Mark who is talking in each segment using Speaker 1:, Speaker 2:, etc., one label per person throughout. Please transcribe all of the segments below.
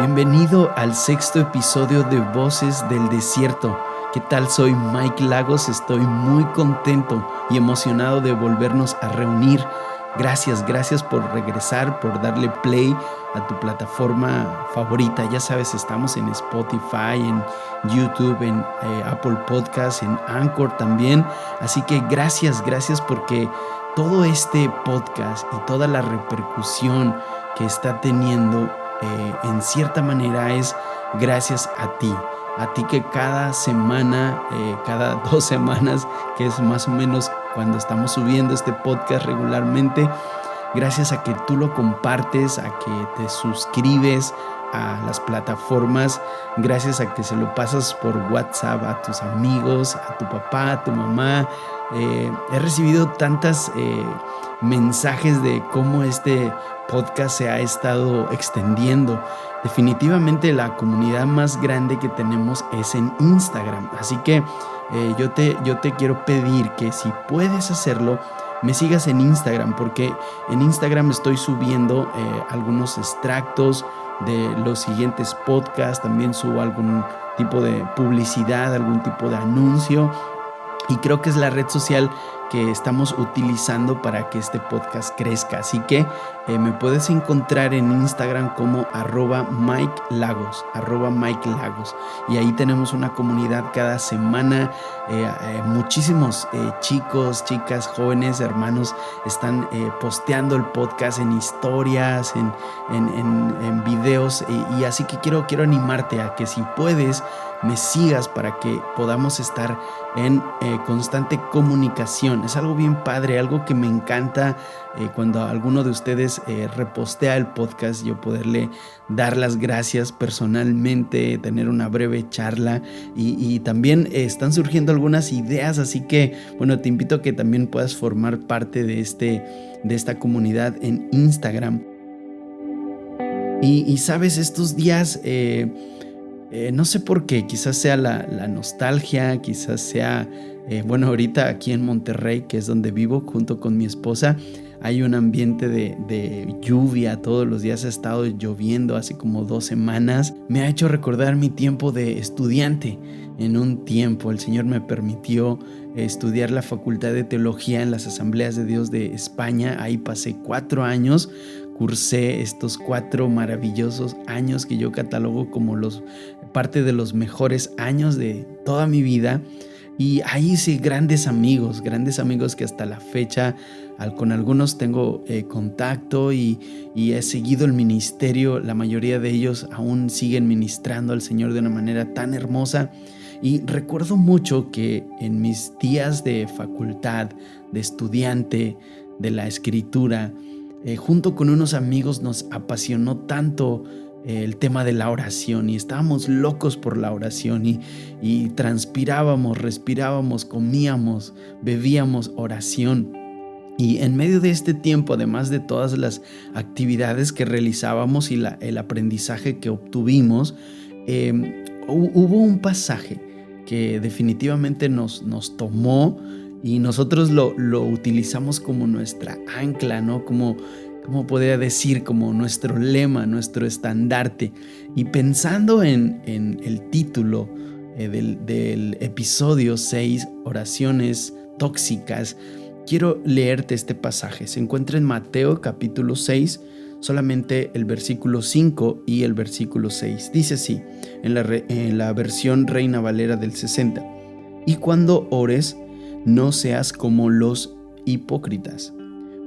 Speaker 1: Bienvenido al sexto episodio de Voces del Desierto. ¿Qué tal? Soy Mike Lagos, estoy muy contento y emocionado de volvernos a reunir. Gracias por regresar, por darle play a tu plataforma favorita. Ya sabes, estamos en Spotify, en YouTube, en Apple Podcasts, en Anchor también. Así que gracias porque todo este podcast y toda la repercusión que está teniendo en cierta manera es gracias a ti que cada semana, cada 2 semanas, que es más o menos cuando estamos subiendo este podcast regularmente, gracias a que tú lo compartes, a que te suscribes a las plataformas, gracias a que se lo pasas por WhatsApp a tus amigos, a tu papá, a tu mamá. He recibido tantos mensajes de cómo este podcast se ha estado extendiendo. Definitivamente la comunidad más grande que tenemos es en Instagram, así que yo te quiero pedir que si puedes hacerlo, me sigas en Instagram, porque en Instagram estoy subiendo algunos extractos de los siguientes podcasts, también subo algún tipo de publicidad, algún tipo de anuncio. Y creo que es la red social que estamos utilizando para que este podcast crezca. Así que me puedes encontrar en Instagram como @Mike Lagos. Y ahí tenemos una comunidad cada semana. Muchísimos chicos, chicas, jóvenes, hermanos están posteando el podcast en historias, en videos. Y así que quiero animarte a que si puedes, me sigas para que podamos estar en constante comunicación. Es algo bien padre, algo que me encanta cuando alguno de ustedes repostea el podcast, yo poderle dar las gracias personalmente, tener una breve charla y también están surgiendo algunas ideas, así que bueno, te invito a que también puedas formar parte de esta comunidad en Instagram. Y sabes, estos días no sé por qué, quizás sea la nostalgia, quizás sea, bueno, ahorita aquí en Monterrey, que es donde vivo junto con mi esposa, hay un ambiente de lluvia, todos los días ha estado lloviendo, hace como 2 semanas. Me ha hecho recordar mi tiempo de estudiante. En un tiempo el Señor me permitió estudiar la Facultad de Teología en las Asambleas de Dios de España. Ahí pasé 4 años. Cursé estos 4 maravillosos años que yo catalogo como parte de los mejores años de toda mi vida. Y ahí hice grandes amigos que hasta la fecha con algunos tengo contacto y he seguido el ministerio. La mayoría de ellos aún siguen ministrando al Señor de una manera tan hermosa. Y recuerdo mucho que en mis días de facultad, de estudiante, de la escritura, junto con unos amigos nos apasionó tanto el tema de la oración y estábamos locos por la oración y transpirábamos, respirábamos, comíamos, bebíamos oración. Y en medio de este tiempo, además de todas las actividades que realizábamos y el aprendizaje que obtuvimos, hubo un pasaje que definitivamente nos tomó y nosotros lo utilizamos como nuestra ancla, ¿no? Como podría decir, como nuestro lema, nuestro estandarte. Y pensando en el título del episodio 6, oraciones tóxicas, quiero leerte este pasaje. Se encuentra en Mateo capítulo 6, solamente el versículo 5 y el versículo 6. Dice así, en la versión Reina Valera del 60. Y cuando ores, no seas como los hipócritas,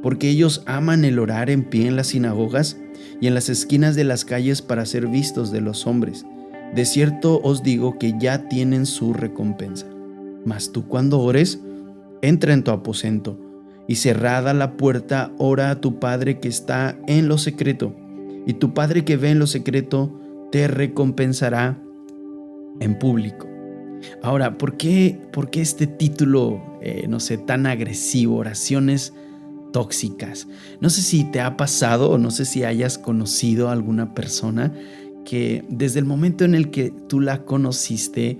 Speaker 1: porque ellos aman el orar en pie en las sinagogas y en las esquinas de las calles para ser vistos de los hombres. De cierto os digo que ya tienen su recompensa. Mas tú cuando ores, entra en tu aposento y cerrada la puerta, ora a tu Padre que está en lo secreto, y tu Padre que ve en lo secreto te recompensará en público. Ahora, ¿por qué este título, tan agresivo? Oraciones tóxicas. No sé si te ha pasado o no sé si hayas conocido a alguna persona que desde el momento en el que tú la conociste,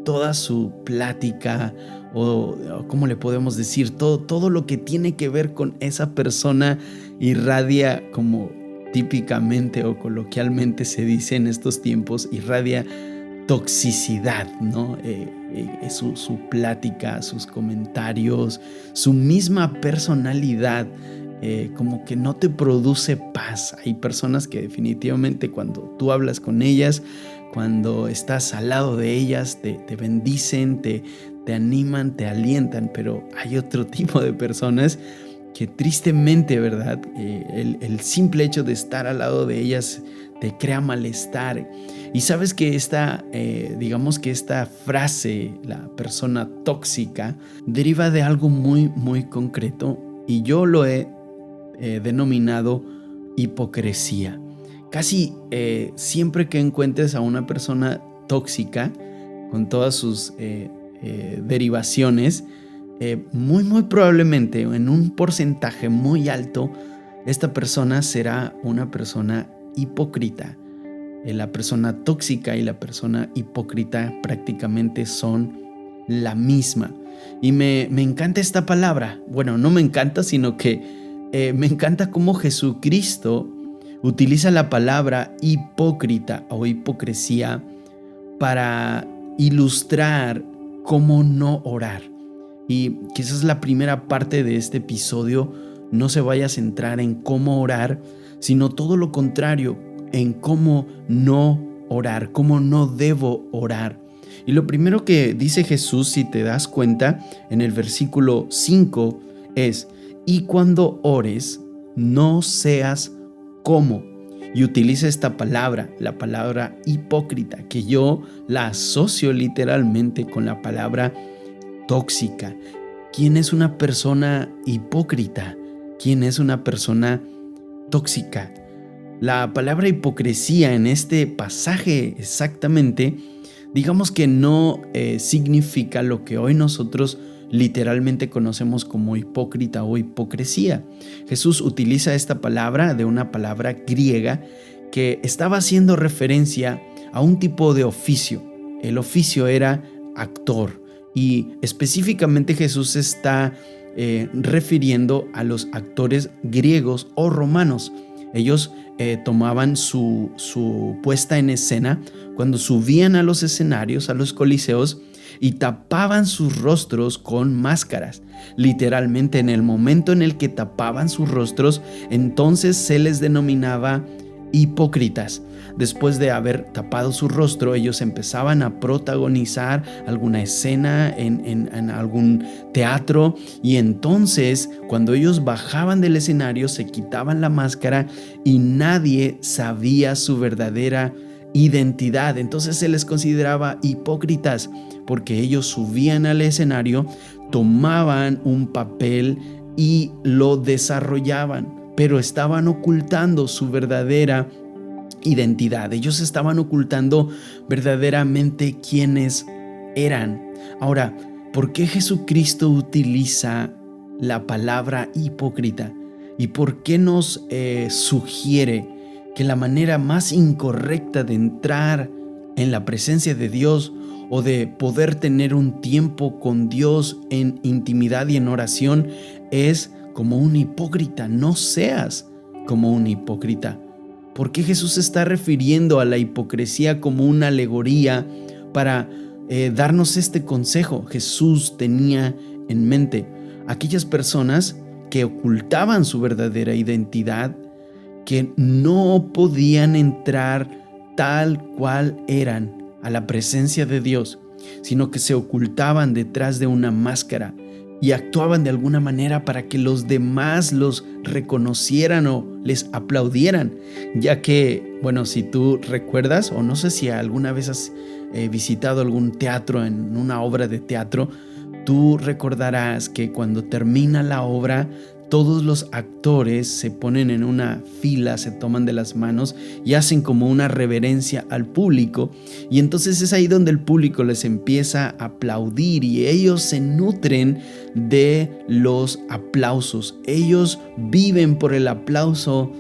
Speaker 1: toda su plática o ¿cómo le podemos decir? Todo lo que tiene que ver con esa persona irradia como típicamente o coloquialmente se dice en estos tiempos, irradia toxicidad, ¿no? Su plática, sus comentarios, su misma personalidad, como que no te produce paz. Hay personas que definitivamente cuando tú hablas con ellas, cuando estás al lado de ellas, te bendicen, te animan, te alientan, pero hay otro tipo de personas que tristemente, ¿verdad? El simple hecho de estar al lado de ellas te crea malestar. Y sabes que digamos que esta frase, la persona tóxica, deriva de algo muy, muy concreto y yo lo he denominado hipocresía. Casi siempre que encuentres a una persona tóxica, con todas sus derivaciones, muy probablemente en un porcentaje muy alto, esta persona será una persona hipócrita. La persona tóxica y la persona hipócrita prácticamente son la misma. Y me encanta esta palabra. Bueno, no me encanta, sino que me encanta cómo Jesucristo utiliza la palabra hipócrita o hipocresía para ilustrar cómo no orar. Y quizás la primera parte de este episodio no se vaya a centrar en cómo orar, sino todo lo contrario, en cómo no orar, cómo no debo orar. Y lo primero que dice Jesús, si te das cuenta, en el versículo 5 es: y cuando ores, no seas como. Y utiliza esta palabra, la palabra hipócrita, que yo la asocio literalmente con la palabra tóxica. ¿Quién es una persona hipócrita? ¿Quién es una persona tóxica? La palabra hipocresía en este pasaje exactamente, digamos que no significa lo que hoy nosotros literalmente conocemos como hipócrita o hipocresía. Jesús utiliza esta palabra de una palabra griega que estaba haciendo referencia a un tipo de oficio. El oficio era actor. Y específicamente Jesús está refiriendo a los actores griegos o romanos. Ellos tomaban su puesta en escena cuando subían a los escenarios, a los coliseos, y tapaban sus rostros con máscaras. Literalmente, en el momento en el que tapaban sus rostros, entonces se les denominaba hipócritas. Después de haber tapado su rostro, ellos empezaban a protagonizar alguna escena en algún teatro, y entonces cuando ellos bajaban del escenario se quitaban la máscara y nadie sabía su verdadera identidad. Entonces se les consideraba hipócritas porque ellos subían al escenario, tomaban un papel y lo desarrollaban, pero estaban ocultando su verdadera identidad. Ellos estaban ocultando verdaderamente quiénes eran. Ahora, ¿por qué Jesucristo utiliza la palabra hipócrita? ¿Y por qué nos sugiere que la manera más incorrecta de entrar en la presencia de Dios o de poder tener un tiempo con Dios en intimidad y en oración es como un hipócrita? No seas como un hipócrita. ¿Por qué Jesús se está refiriendo a la hipocresía como una alegoría para darnos este consejo? Jesús tenía en mente aquellas personas que ocultaban su verdadera identidad, que no podían entrar tal cual eran a la presencia de Dios, sino que se ocultaban detrás de una máscara y actuaban de alguna manera para que los demás los reconocieran o les aplaudieran, ya que, bueno, si tú recuerdas, o no sé si alguna vez has visitado algún teatro, en una obra de teatro, tú recordarás que cuando termina la obra, todos los actores se ponen en una fila, se toman de las manos y hacen como una reverencia al público, y entonces es ahí donde el público les empieza a aplaudir y ellos se nutren de los aplausos. Ellos viven por el aplauso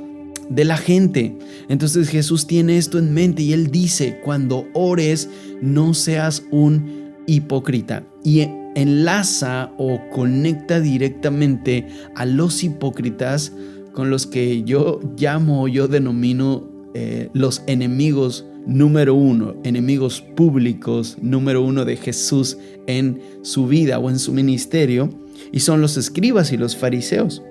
Speaker 1: de la gente. Entonces Jesús tiene esto en mente y Él dice: cuando ores, no seas un hipócrita. Y enlaza o conecta directamente a los hipócritas con los que yo llamo, yo denomino los enemigos número uno, enemigos públicos número uno de Jesús en su vida o en su ministerio, y son los escribas y los fariseos.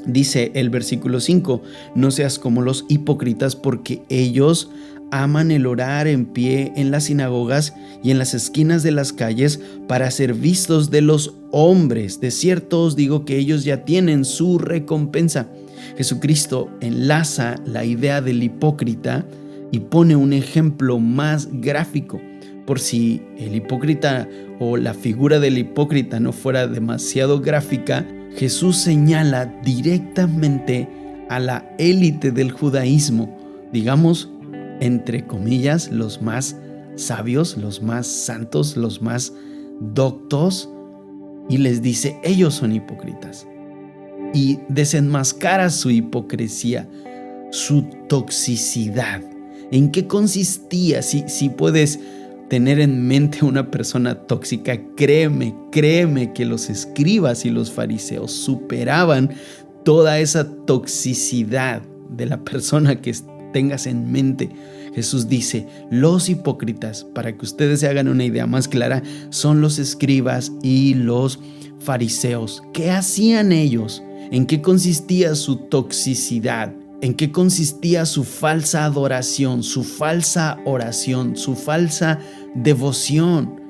Speaker 1: Dice el versículo 5, no seas como los hipócritas, porque ellos aman el orar en pie en las sinagogas y en las esquinas de las calles para ser vistos de los hombres. De cierto os digo que ellos ya tienen su recompensa. Jesucristo enlaza la idea del hipócrita y pone un ejemplo más gráfico. Por si el hipócrita o la figura del hipócrita no fuera demasiado gráfica, Jesús señala directamente a la élite del judaísmo, digamos, entre comillas, los más sabios, los más santos, los más doctos, y les dice, ellos son hipócritas. Y desenmascara su hipocresía, su toxicidad. ¿En qué consistía? Si puedes tener en mente una persona tóxica, créeme que los escribas y los fariseos superaban toda esa toxicidad de la persona que tengas en mente. Jesús dice, los hipócritas, para que ustedes se hagan una idea más clara, son los escribas y los fariseos. ¿Qué hacían ellos? ¿En qué consistía su toxicidad? ¿En qué consistía su falsa adoración, su falsa oración, su falsa devoción?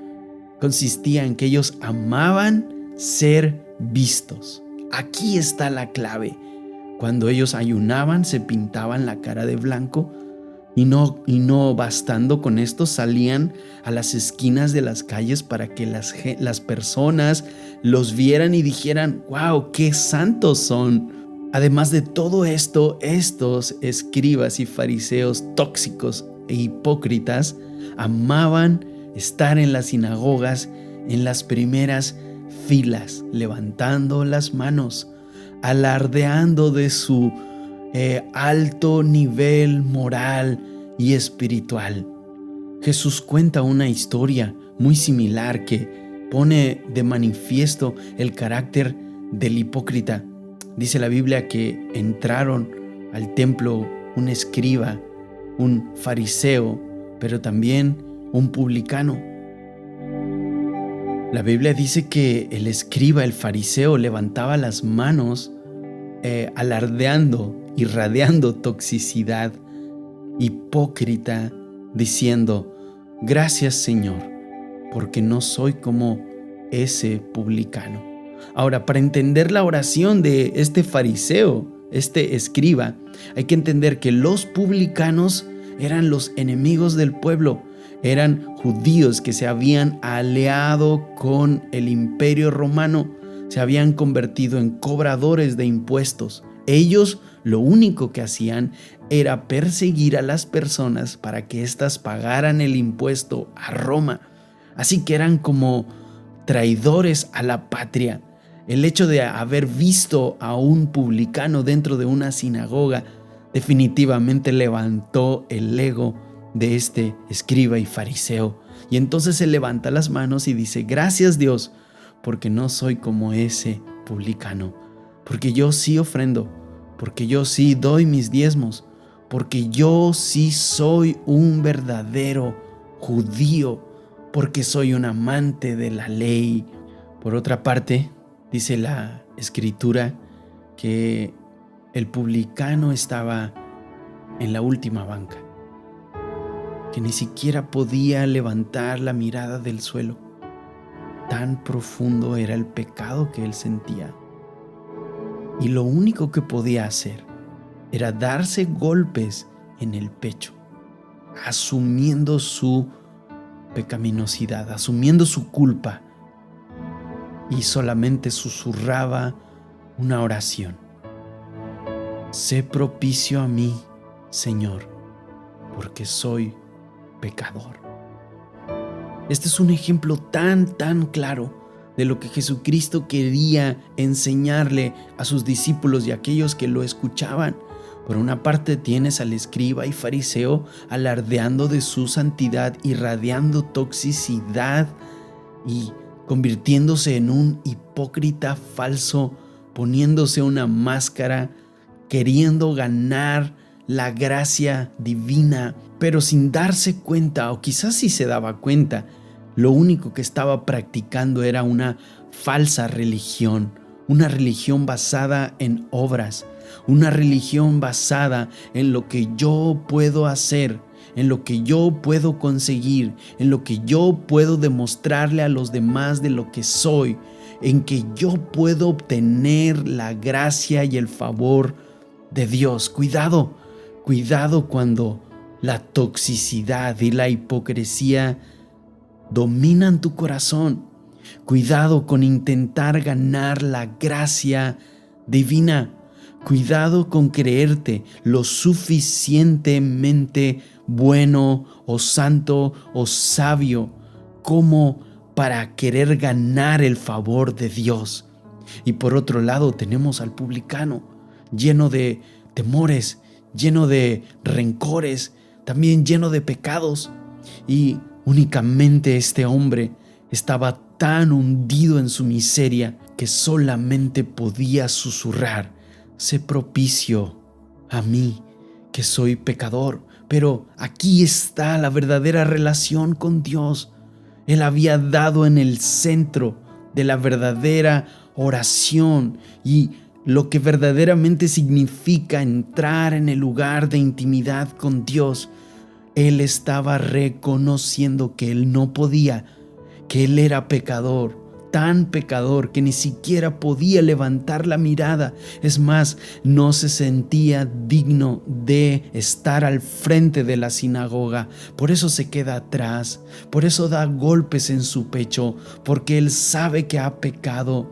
Speaker 1: Consistía en que ellos amaban ser vistos. Aquí está la clave. Cuando ellos ayunaban, se pintaban la cara de blanco y no bastando con esto, salían a las esquinas de las calles para que las personas los vieran y dijeran, wow, qué santos son. Además de todo esto, estos escribas y fariseos tóxicos e hipócritas amaban estar en las sinagogas en las primeras filas, levantando las manos, alardeando de su alto nivel moral y espiritual. Jesús cuenta una historia muy similar que pone de manifiesto el carácter del hipócrita. Dice la Biblia que entraron al templo un escriba, un fariseo, pero también un publicano. La Biblia dice que el escriba, el fariseo, levantaba las manos alardeando, irradiando toxicidad, hipócrita, diciendo, gracias Señor, porque no soy como ese publicano. Ahora, para entender la oración de este fariseo, este escriba, hay que entender que los publicanos eran los enemigos del pueblo, eran judíos que se habían aliado con el imperio romano, se habían convertido en cobradores de impuestos. Ellos lo único que hacían era perseguir a las personas para que éstas pagaran el impuesto a Roma. Así que eran como traidores a la patria. El hecho de haber visto a un publicano dentro de una sinagoga definitivamente levantó el ego de este escriba y fariseo. Y entonces se levanta las manos y dice, gracias Dios, porque no soy como ese publicano, porque yo sí ofrendo, porque yo sí doy mis diezmos, porque yo sí soy un verdadero judío, porque soy un amante de la ley. Por otra parte, dice la Escritura que el publicano estaba en la última banca, que ni siquiera podía levantar la mirada del suelo. Tan profundo era el pecado que él sentía. Y lo único que podía hacer era darse golpes en el pecho, asumiendo su pecaminosidad, asumiendo su culpa. Y solamente susurraba una oración. Sé propicio a mí, Señor, porque soy pecador. Este es un ejemplo tan claro de lo que Jesucristo quería enseñarle a sus discípulos y a aquellos que lo escuchaban. Por una parte tienes al escriba y fariseo alardeando de su santidad, irradiando toxicidad y convirtiéndose en un hipócrita falso, poniéndose una máscara queriendo ganar la gracia divina, pero sin darse cuenta, o quizás sí se daba cuenta, lo único que estaba practicando era una falsa religión, una religión basada en obras, una religión basada en lo que yo puedo hacer, en lo que yo puedo conseguir, en lo que yo puedo demostrarle a los demás de lo que soy, en que yo puedo obtener la gracia y el favor de Dios. Cuidado, cuidado cuando la toxicidad y la hipocresía dominan tu corazón. Cuidado con intentar ganar la gracia divina. Cuidado con creerte lo suficientemente bueno o santo o sabio como para querer ganar el favor de Dios. Y por otro lado tenemos al publicano, lleno de temores, lleno de rencores, también lleno de pecados. Y únicamente este hombre estaba tan hundido en su miseria que solamente podía susurrar: sé propicio a mí, que soy pecador. Pero aquí está la verdadera relación con Dios. Él había dado en el centro de la verdadera oración y lo que verdaderamente significa entrar en el lugar de intimidad con Dios. Él estaba reconociendo que él no podía, que él era pecador, tan pecador que ni siquiera podía levantar la mirada. Es más, no se sentía digno de estar al frente de la sinagoga. Por eso se queda atrás, por eso da golpes en su pecho, porque él sabe que ha pecado.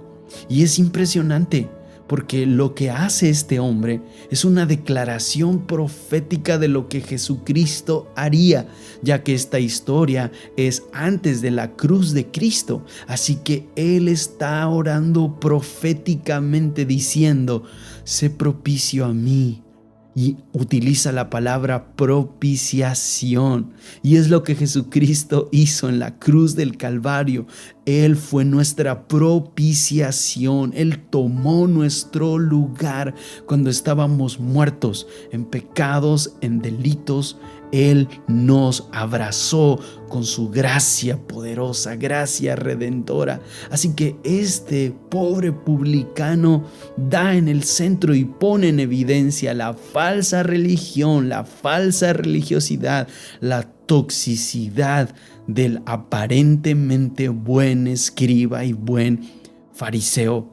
Speaker 1: Y es impresionante, porque lo que hace este hombre es una declaración profética de lo que Jesucristo haría, ya que esta historia es antes de la cruz de Cristo. Así que él está orando proféticamente diciendo: sé propicio a mí. Y utiliza la palabra propiciación. Y es lo que Jesucristo hizo en la cruz del Calvario. Él fue nuestra propiciación. Él tomó nuestro lugar cuando estábamos muertos en pecados, en delitos. Él nos abrazó con su gracia poderosa, gracia redentora. Así que este pobre publicano da en el centro y pone en evidencia la falsa religión, la falsa religiosidad, la toxicidad del aparentemente buen escriba y buen fariseo.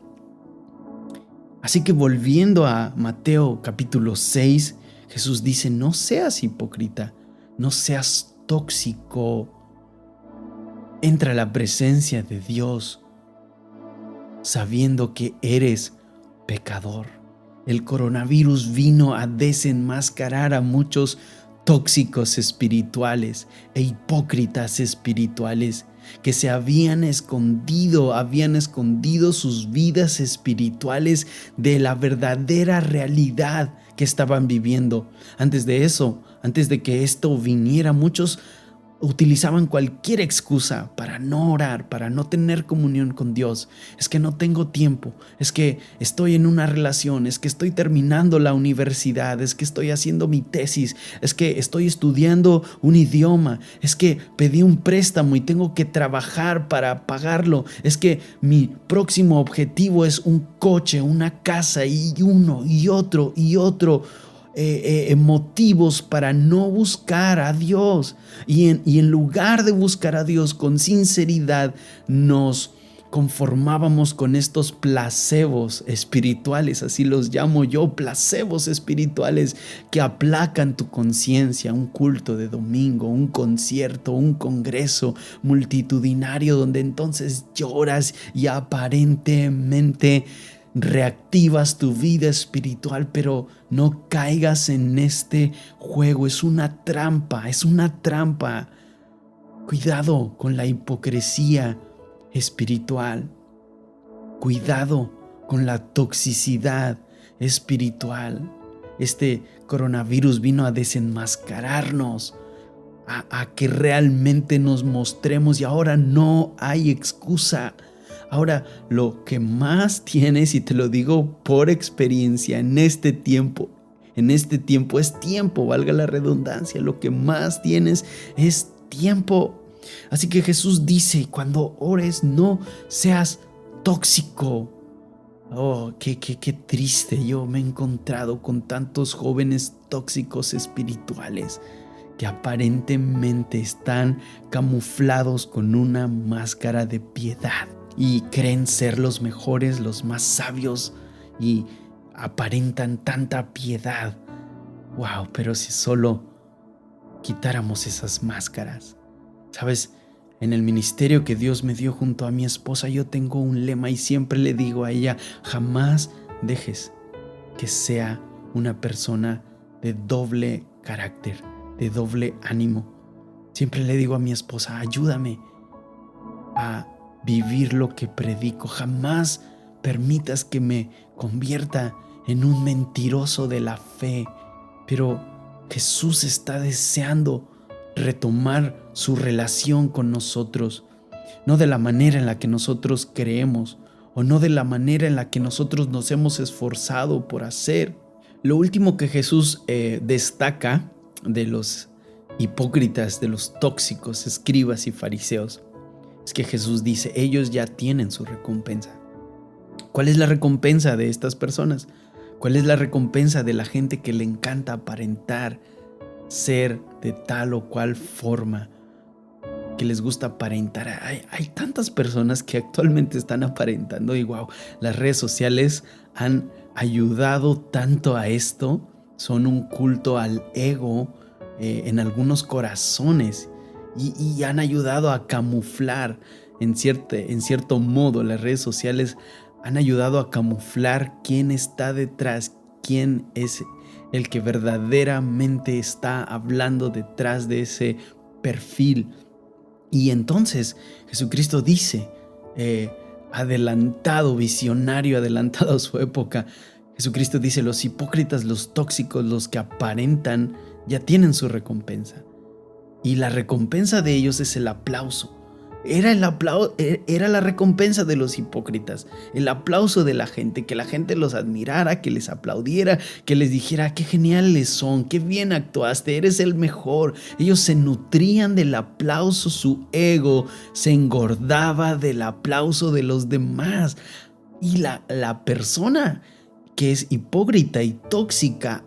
Speaker 1: Así que volviendo a Mateo capítulo 6, Jesús dice: no seas hipócrita, no seas tóxico. Entra a la presencia de Dios sabiendo que eres pecador. El coronavirus vino a desenmascarar a muchos tóxicos espirituales e hipócritas espirituales que se habían escondido sus vidas espirituales de la verdadera realidad que estaban viviendo. Antes de eso, antes de que esto viniera, muchos utilizaban cualquier excusa para no orar, para no tener comunión con Dios. Es que no tengo tiempo, es que estoy en una relación, es que estoy terminando la universidad, es que estoy haciendo mi tesis, es que estoy estudiando un idioma, es que pedí un préstamo y tengo que trabajar para pagarlo, es que mi próximo objetivo es un coche, una casa y uno y otro motivos para no buscar a Dios. Y en lugar de buscar a Dios con sinceridad, nos conformábamos con estos placebos espirituales, así los llamo yo, placebos espirituales que aplacan tu conciencia. Un culto de domingo, un concierto, un congreso multitudinario donde entonces lloras y aparentemente reactivas tu vida espiritual, pero no caigas en este juego. Es una trampa, es una trampa. Cuidado con la hipocresía espiritual. Cuidado con la toxicidad espiritual. Este coronavirus vino a desenmascararnos, a que realmente nos mostremos, y ahora no hay excusa. Ahora, lo que más tienes, y te lo digo por experiencia, en este tiempo es tiempo, valga la redundancia, lo que más tienes es tiempo. Así que Jesús dice, cuando ores, no seas tóxico. Oh, qué triste. Yo me he encontrado con tantos jóvenes tóxicos espirituales que aparentemente están camuflados con una máscara de piedad y creen ser los mejores, los más sabios y aparentan tanta piedad. Wow, pero si solo quitáramos esas máscaras. ¿Sabes? En el ministerio que Dios me dio junto a mi esposa, yo tengo un lema y siempre le digo a ella, jamás dejes que sea una persona de doble carácter, de doble ánimo. Siempre le digo a mi esposa, ayúdame a vivir lo que predico. Jamás permitas que me convierta en un mentiroso de la fe. Pero Jesús está deseando retomar su relación con nosotros, no de la manera en la que nosotros creemos o no de la manera en la que nosotros nos hemos esforzado por hacer. Lo último que Jesús destaca de los hipócritas, de los tóxicos, escribas y fariseos, es que Jesús dice, ellos ya tienen su recompensa. ¿Cuál es la recompensa de estas personas? ¿Cuál es la recompensa de la gente que le encanta aparentar ser de tal o cual forma, que les gusta aparentar? Hay tantas personas que actualmente están aparentando y wow, las redes sociales han ayudado tanto a esto. Son un culto al ego en algunos corazones y han ayudado a camuflar en cierto modo. Las redes sociales han ayudado a camuflar quién está detrás, quién es el que verdaderamente está hablando detrás de ese perfil. Y entonces Jesucristo dice, adelantado, visionario, adelantado a su época, Jesucristo dice, los hipócritas, los tóxicos, los que aparentan, ya tienen su recompensa. Y la recompensa de ellos es el aplauso. Era la recompensa de los hipócritas, el aplauso de la gente, que la gente los admirara, que les aplaudiera, que les dijera qué geniales son, qué bien actuaste, eres el mejor. Ellos se nutrían del aplauso, su ego se engordaba del aplauso de los demás. Y la persona que es hipócrita y tóxica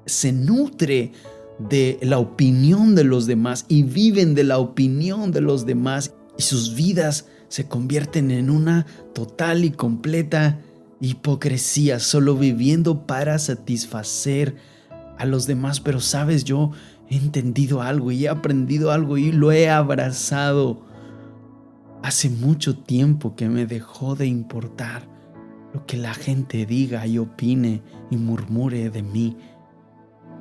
Speaker 1: se nutre de la opinión de los demás y viven de la opinión de los demás. Y sus vidas se convierten en una total y completa hipocresía, solo viviendo para satisfacer a los demás. Pero sabes, yo he entendido algo y he aprendido algo y lo he abrazado. Hace mucho tiempo que me dejó de importar lo que la gente diga y opine y murmure de mí.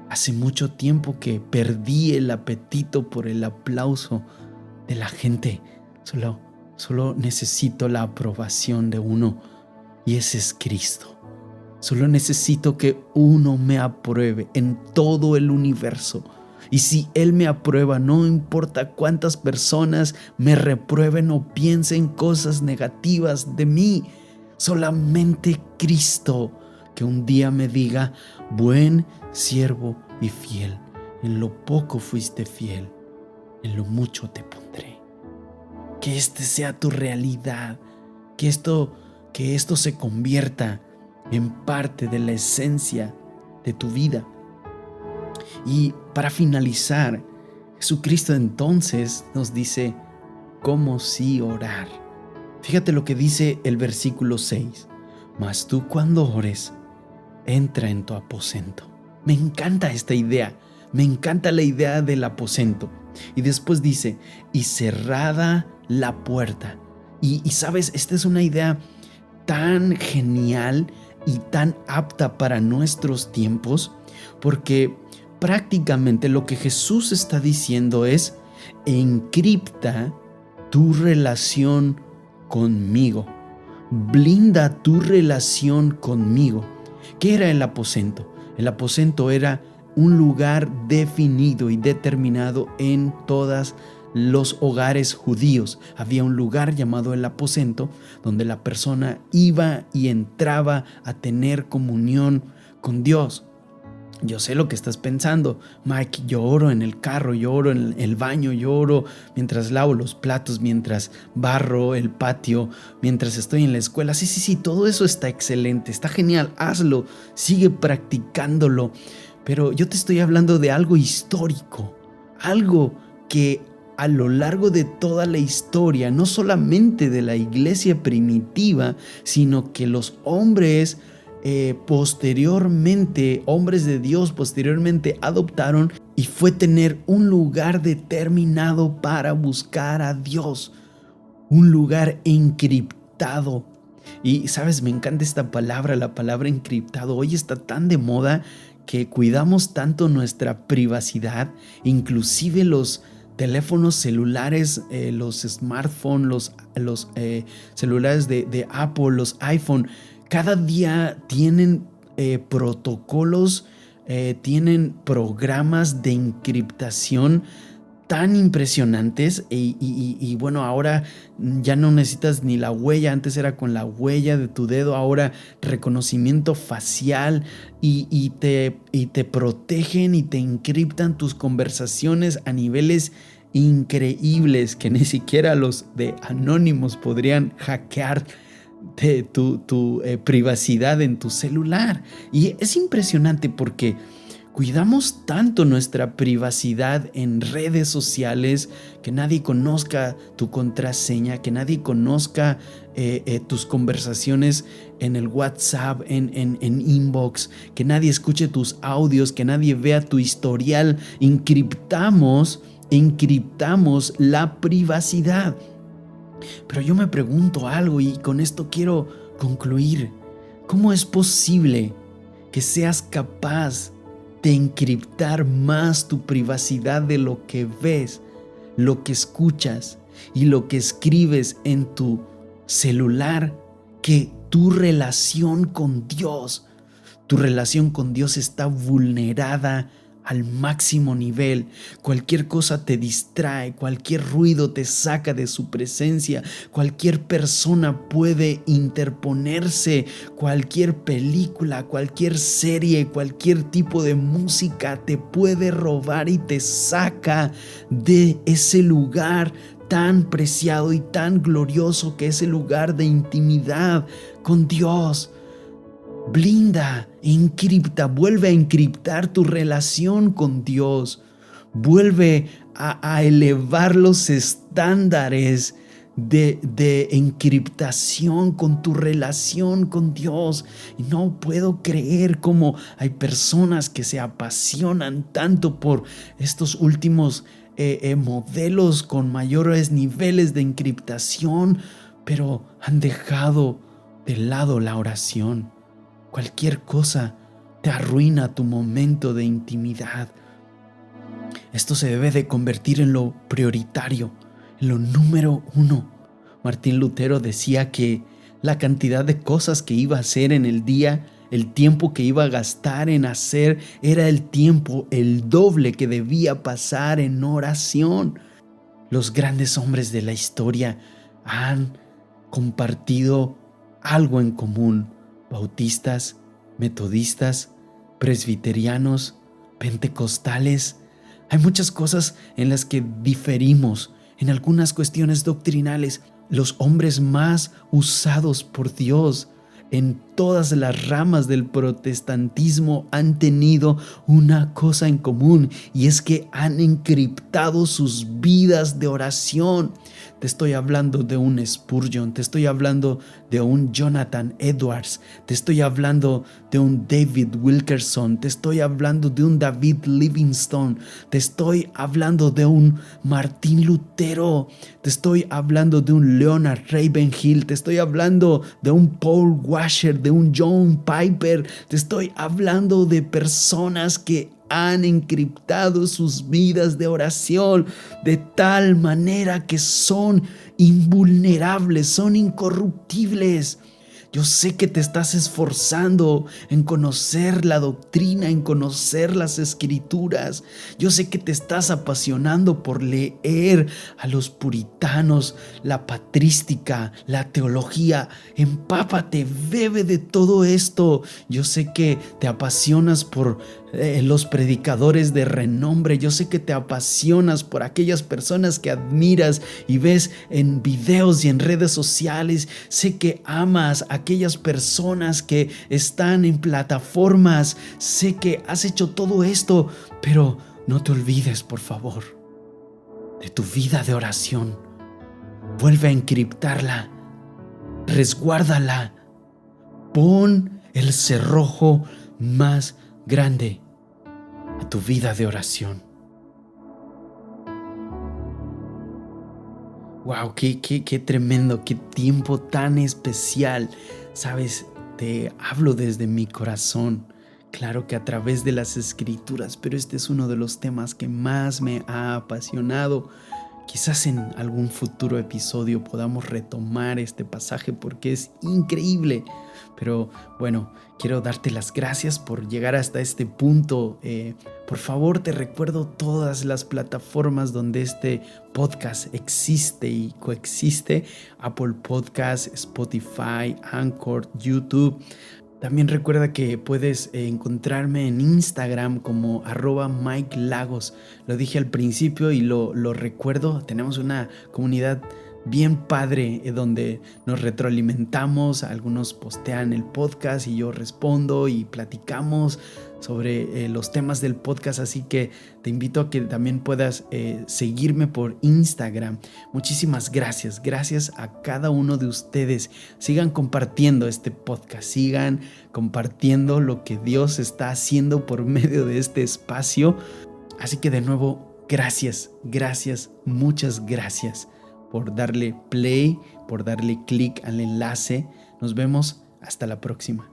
Speaker 1: Hace mucho tiempo que perdí el apetito por el aplauso de la gente. Solo necesito la aprobación de uno, y ese es Cristo. Solo necesito que uno me apruebe en todo el universo. Y si Él me aprueba, no importa cuántas personas me reprueben o piensen cosas negativas de mí, solamente Cristo, que un día me diga, buen siervo y fiel, en lo poco fuiste fiel, en lo mucho te pondré. Que este sea tu realidad, que esto se convierta en parte de la esencia de tu vida. Y para finalizar, Jesucristo entonces nos dice cómo sí orar. Fíjate lo que dice el versículo 6. Mas tú cuando ores, entra en tu aposento. Me encanta esta idea, me encanta la idea del aposento. Y después dice, y cerrada la puerta. Y sabes, esta es una idea tan genial y tan apta para nuestros tiempos, porque prácticamente lo que Jesús está diciendo es, encripta tu relación conmigo, blinda tu relación conmigo. ¿Qué era el aposento? El aposento era un lugar definido y determinado en todas los hogares judíos. Había un lugar llamado el aposento donde la persona iba y entraba a tener comunión con Dios. Yo sé lo que estás pensando, Mike. Yo oro en el carro, yo oro en el baño, yo oro mientras lavo los platos, mientras barro el patio, mientras estoy en la escuela. Sí, todo eso está excelente, está genial, hazlo, sigue practicándolo. Pero yo te estoy hablando de algo histórico, algo que a lo largo de toda la historia, no solamente de la iglesia primitiva, sino que los hombres posteriormente, hombres de Dios posteriormente adoptaron, y fue tener un lugar determinado para buscar a Dios, un lugar encriptado. Y sabes, me encanta esta palabra, la palabra encriptado. Hoy está tan de moda que cuidamos tanto nuestra privacidad, inclusive los teléfonos celulares, los smartphones, los celulares de Apple, los iPhone, cada día tienen protocolos, tienen programas de encriptación tan impresionantes y bueno, ahora ya no necesitas ni la huella. Antes era con la huella de tu dedo, ahora reconocimiento facial y te protegen y te encriptan tus conversaciones a niveles increíbles que ni siquiera los de anónimos podrían hackear de tu privacidad en tu celular. Y es impresionante porque cuidamos tanto nuestra privacidad en redes sociales, que nadie conozca tu contraseña, que nadie conozca tus conversaciones en el WhatsApp, en inbox, que nadie escuche tus audios, que nadie vea tu historial. Encriptamos la privacidad. Pero yo me pregunto algo y con esto quiero concluir. ¿Cómo es posible que seas capaz de encriptar más tu privacidad de lo que ves, lo que escuchas y lo que escribes en tu celular, que tu relación con Dios? Tu relación con Dios está vulnerada al máximo nivel. Cualquier cosa te distrae, cualquier ruido te saca de su presencia, cualquier persona puede interponerse, cualquier película, cualquier serie, cualquier tipo de música te puede robar y te saca de ese lugar tan preciado y tan glorioso que es el lugar de intimidad con Dios. Blinda, encripta, vuelve a encriptar tu relación con Dios. Vuelve a elevar los estándares de encriptación con tu relación con Dios. Y no puedo creer cómo hay personas que se apasionan tanto por estos últimos modelos con mayores niveles de encriptación, pero han dejado de lado la oración. Cualquier cosa te arruina tu momento de intimidad. Esto se debe de convertir en lo prioritario, en lo número uno. Martín Lutero decía que la cantidad de cosas que iba a hacer en el día, el tiempo que iba a gastar en hacer, era el tiempo, el doble que debía pasar en oración. Los grandes hombres de la historia han compartido algo en común. Bautistas, metodistas, presbiterianos, pentecostales. Hay muchas cosas en las que diferimos, en algunas cuestiones doctrinales. Los hombres más usados por Dios en todas las ramas del protestantismo han tenido una cosa en común, y es que han encriptado sus vidas de oración. Te estoy hablando de un Spurgeon, te estoy hablando de un Jonathan Edwards, te estoy hablando de un David Wilkerson, te estoy hablando de un David Livingstone, te estoy hablando de un Martín Lutero, te estoy hablando de un Leonard Ravenhill, te estoy hablando de un Paul Washer, de un John Piper. Te estoy hablando de personas que han encriptado sus vidas de oración de tal manera que son invulnerables, son incorruptibles. Yo sé que te estás esforzando en conocer la doctrina, en conocer las escrituras. Yo sé que te estás apasionando por leer a los puritanos, la patrística, la teología. Empápate, bebe de todo esto. Yo sé que te apasionas por los predicadores de renombre. Yo sé que te apasionas por aquellas personas que admiras y ves en videos y en redes sociales. Sé que amas a aquellas personas que están en plataformas. Sé que has hecho todo esto, pero no te olvides, por favor, de tu vida de oración. Vuelve a encriptarla, resguárdala, pon el cerrojo más grande a tu vida de oración. Wow, qué tremendo, qué tiempo tan especial. Sabes, te hablo desde mi corazón. Claro que a través de las escrituras, pero este es uno de los temas que más me ha apasionado. Quizás en algún futuro episodio podamos retomar este pasaje porque es increíble. Pero bueno, quiero darte las gracias por llegar hasta este punto. Por favor, te recuerdo todas las plataformas donde este podcast existe y coexiste: Apple Podcasts, Spotify, Anchor, YouTube. También recuerda que puedes encontrarme en Instagram como @MikeLagos. Lo dije al principio y lo recuerdo. Tenemos una comunidad bien padre donde nos retroalimentamos. Algunos postean el podcast y yo respondo y platicamos sobre los temas del podcast, así que te invito a que también puedas seguirme por Instagram. Muchísimas gracias a cada uno de ustedes. Sigan compartiendo este podcast, sigan compartiendo lo que Dios está haciendo por medio de este espacio. Así que de nuevo, gracias, muchas gracias por darle play, por darle clic al enlace. Nos vemos hasta la próxima.